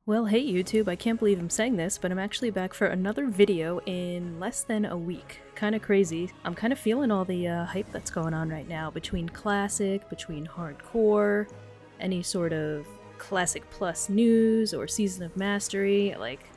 Well, hey YouTube, I can't believe I'm saying this, but I'm actually back for another video in less than a week. Kinda crazy. I'm kinda feeling all the hype that's going on right now between Classic, between Hardcore, any sort of Classic Plus news or Season of Mastery. Like,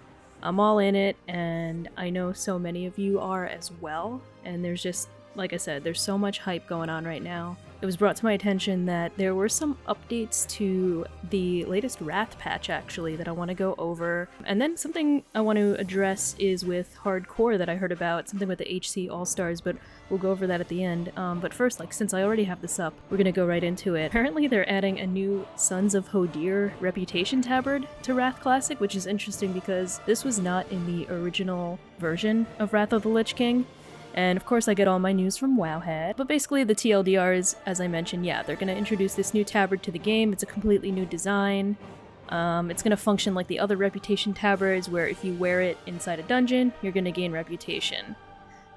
I'm all in it, and I know so many of you are as well, and there's just, like I said, there's so much hype going on right now. It was brought to my attention that there were some updates to the latest Wrath patch, actually, that I want to go over. And then something I want to address is with Hardcore that I heard about, something with the HC Allstars, but we'll go over that at the end. But first, since I already have this up, we're gonna go right into it. Apparently they're adding a new Sons of Hodir reputation tabard to Wrath Classic, which is interesting because this was not in the original version of Wrath of the Lich King. And of course I get all my news from WOWHEAD, but basically the TLDR is, as I mentioned, yeah, they're going to introduce this new tabard to the game. It's a completely new design. It's going to function like the other reputation tabards, where if you wear it inside a dungeon, you're going to gain reputation.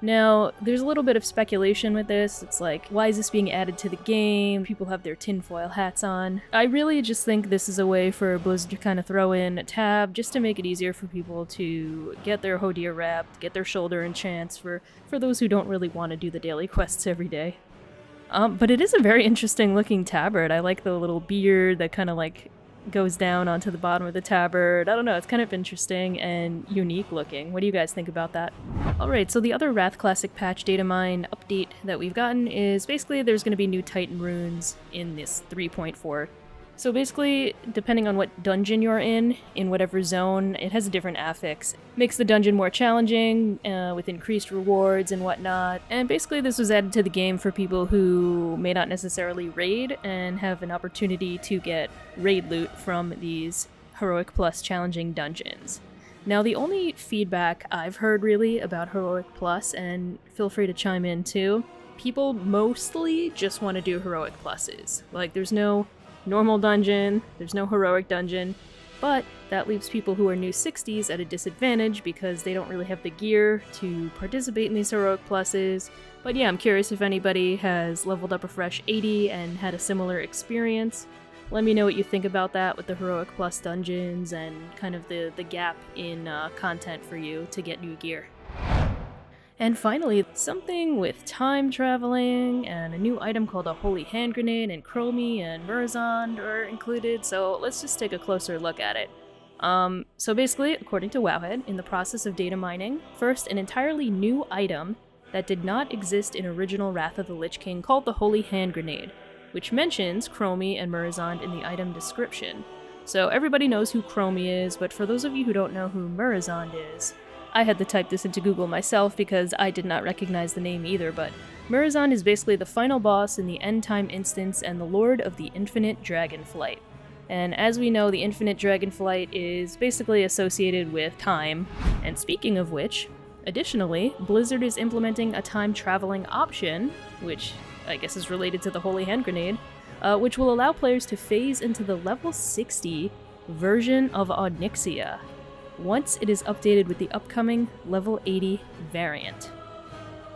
Now, there's a little bit of speculation with this. It's like, why is this being added to the game? People have their tinfoil hats on. I really just think this is a way for Blizzard to kind of throw in a tab just to make it easier for people to get their Hodir wrapped, get their shoulder enchants for those who don't really want to do the daily quests every day. But it is a very interesting looking tabard. I like the little beard that kind of like goes down onto the bottom of the tabard. I don't know, it's kind of interesting and unique looking. What do you guys think about that? Alright, so the other Wrath Classic Patch datamine update that we've gotten is basically there's going to be new Titan runes in this 3.4. So basically, depending on what dungeon you're in whatever zone, it has a different affix. Makes the dungeon more challenging, with increased rewards and whatnot. And basically this was added to the game for people who may not necessarily raid and have an opportunity to get raid loot from these Heroic Plus challenging dungeons. Now the only feedback I've heard really about Heroic Plus, and feel free to chime in too, people mostly just want to do Heroic Pluses. Like, there's no normal dungeon, there's no heroic dungeon, but that leaves people who are new 60s at a disadvantage because they don't really have the gear to participate in these heroic pluses. But yeah, I'm curious if anybody has leveled up a fresh 80 and had a similar experience. Let me know what you think about that with the heroic plus dungeons and kind of the gap in content for you to get new gear. And finally, something with time traveling, and a new item called a Holy Hand Grenade, and Chromie and Murazond are included, so let's just take a closer look at it. So basically, according to WOWHEAD, in the process of data mining, first, an entirely new item that did not exist in original Wrath of the Lich King called the Holy Hand Grenade, which mentions Chromie and Murazond in the item description. So everybody knows who Chromie is, but for those of you who don't know who Murazond is, I had to type this into Google myself because I did not recognize the name either, but Murazond is basically the final boss in the End Time instance and the Lord of the Infinite Dragonflight. And as we know, the Infinite Dragonflight is basically associated with time. And speaking of which, additionally, Blizzard is implementing a time traveling option, which I guess is related to the Holy Hand Grenade, which will allow players to phase into the level 60 version of Onyxia once it is updated with the upcoming level 80 variant.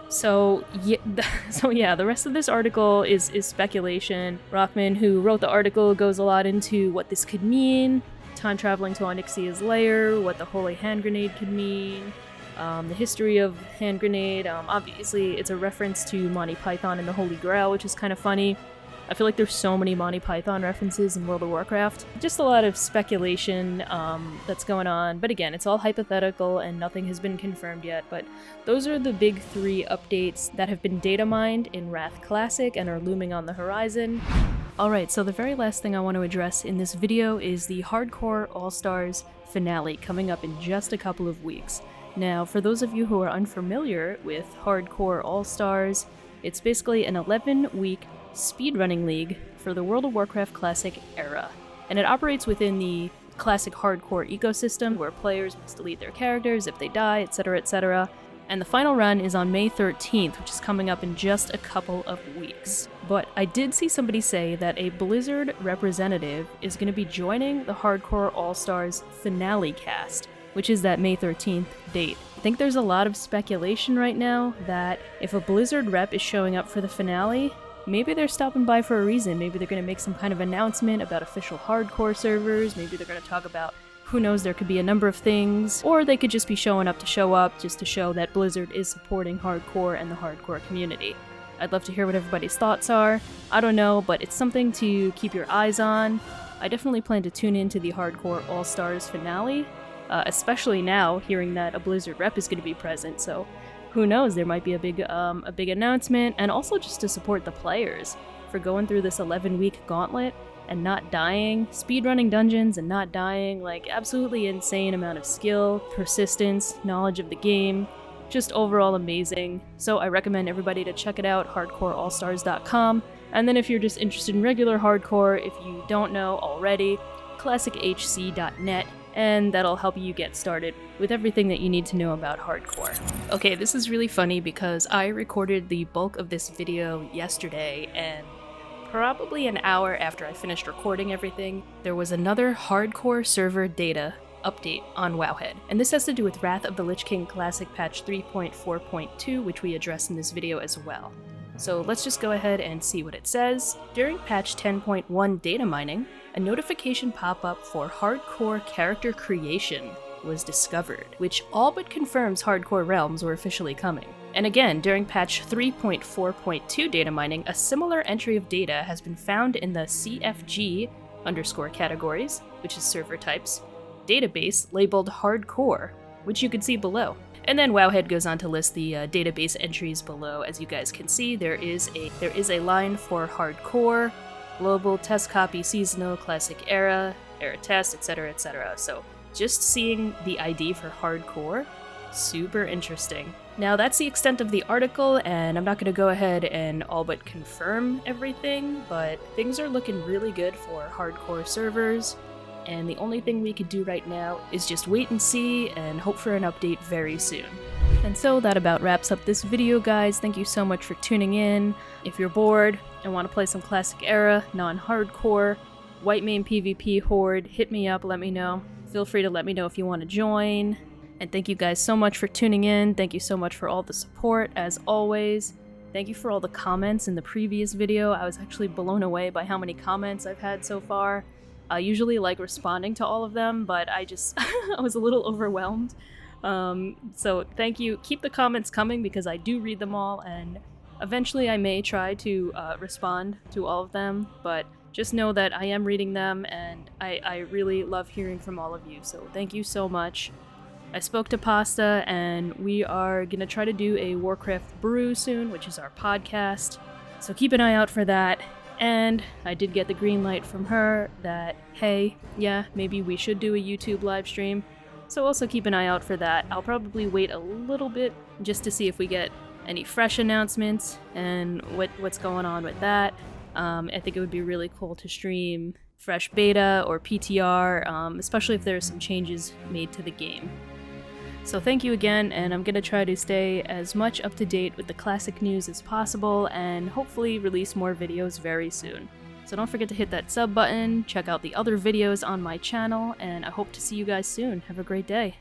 So yeah, the rest of this article is speculation. Rockman, who wrote the article, goes a lot into what this could mean, time traveling to Onyxia's lair, what the Holy Hand Grenade could mean, the history of Hand Grenade. Obviously, it's a reference to Monty Python and the Holy Grail, which is kind of funny. I feel like there's so many Monty Python references in World of Warcraft. Just a lot of speculation that's going on, but again, it's all hypothetical and nothing has been confirmed yet, but those are the big three updates that have been data mined in Wrath Classic and are looming on the horizon. Alright, so the very last thing I want to address in this video is the Hardcore All-Stars finale coming up in just a couple of weeks. Now, for those of you who are unfamiliar with Hardcore All-Stars, it's basically an 11-week speedrunning league for the World of Warcraft Classic era, and it operates within the Classic Hardcore ecosystem where players must delete their characters if they die, etc, etc. And the final run is on May 13th, which is coming up in just a couple of weeks. But I did see somebody say that a Blizzard representative is going to be joining the Hardcore All-Stars finale cast, which is that May 13th date. I think there's a lot of speculation right now that if a Blizzard rep is showing up for the finale, maybe they're stopping by for a reason. Maybe they're going to make some kind of announcement about official hardcore servers. Maybe they're going to talk about Who knows, there could be a number of things, or they could just be showing up, just to show that Blizzard is supporting hardcore and the hardcore community. I'd love to hear what everybody's thoughts are. I don't know, but it's something to keep your eyes on. I definitely plan to tune into the Hardcore Allstars finale, especially now, hearing that a Blizzard rep is going to be present, so who knows, there might be a big announcement, and also just to support the players for going through this 11-week gauntlet and not dying, speedrunning dungeons and not dying, like absolutely insane amount of skill, persistence, knowledge of the game, just overall amazing. So I recommend everybody to check it out, hardcoreallstars.com. And then if you're just interested in regular hardcore, if you don't know already, classichc.net, and that'll help you get started with everything that you need to know about hardcore. Okay, this is really funny because I recorded the bulk of this video yesterday, and probably an hour after I finished recording everything, there was another hardcore server data update on WOWHEAD. And this has to do with Wrath of the Lich King Classic Patch 3.4.2, which we address in this video as well. So let's just go ahead and see what it says. During patch 10.1 data mining, a notification pop-up for hardcore character creation was discovered, which all but confirms hardcore realms were officially coming. And again, during patch 3.4.2 data mining, a similar entry of data has been found in the CFG _categories, which is server types, database labeled hardcore, which you can see below. And then WOWHEAD goes on to list the database entries below. As you guys can see, there is a line for hardcore, global, test copy, seasonal, classic era test, etc., etc. So just seeing the ID for hardcore, super interesting. Now that's the extent of the article, and I'm not going to go ahead and all but confirm everything, but things are looking really good for hardcore servers. And the only thing we could do right now is just wait and see and hope for an update very soon. And so that about wraps up this video, guys. Thank you so much for tuning in. If you're bored and want to play some classic era, non-hardcore, white main PvP horde, hit me up, let me know. Feel free to let me know if you want to join. And thank you guys so much for tuning in. Thank you so much for all the support, as always. Thank you for all the comments in the previous video. I was actually blown away by how many comments I've had so far. I usually like responding to all of them, but I was a little overwhelmed. So thank you. Keep the comments coming because I do read them all, and eventually I may try to respond to all of them, but just know that I am reading them, and I really love hearing from all of you, so thank you so much. I spoke to Pasta, and we are gonna try to do a WARCRAFT BREW soon, which is our podcast, so keep an eye out for that. And I did get the green light from her that, hey, yeah, maybe we should do a YouTube live stream. So also keep an eye out for that. I'll probably wait a little bit just to see if we get any fresh announcements and what's going on with that. I think it would be really cool to stream fresh beta or PTR, especially if there are some changes made to the game. So thank you again, and I'm going to try to stay as much up to date with the classic news as possible, and hopefully release more videos very soon. So don't forget to hit that sub button, check out the other videos on my channel, and I hope to see you guys soon. Have a great day.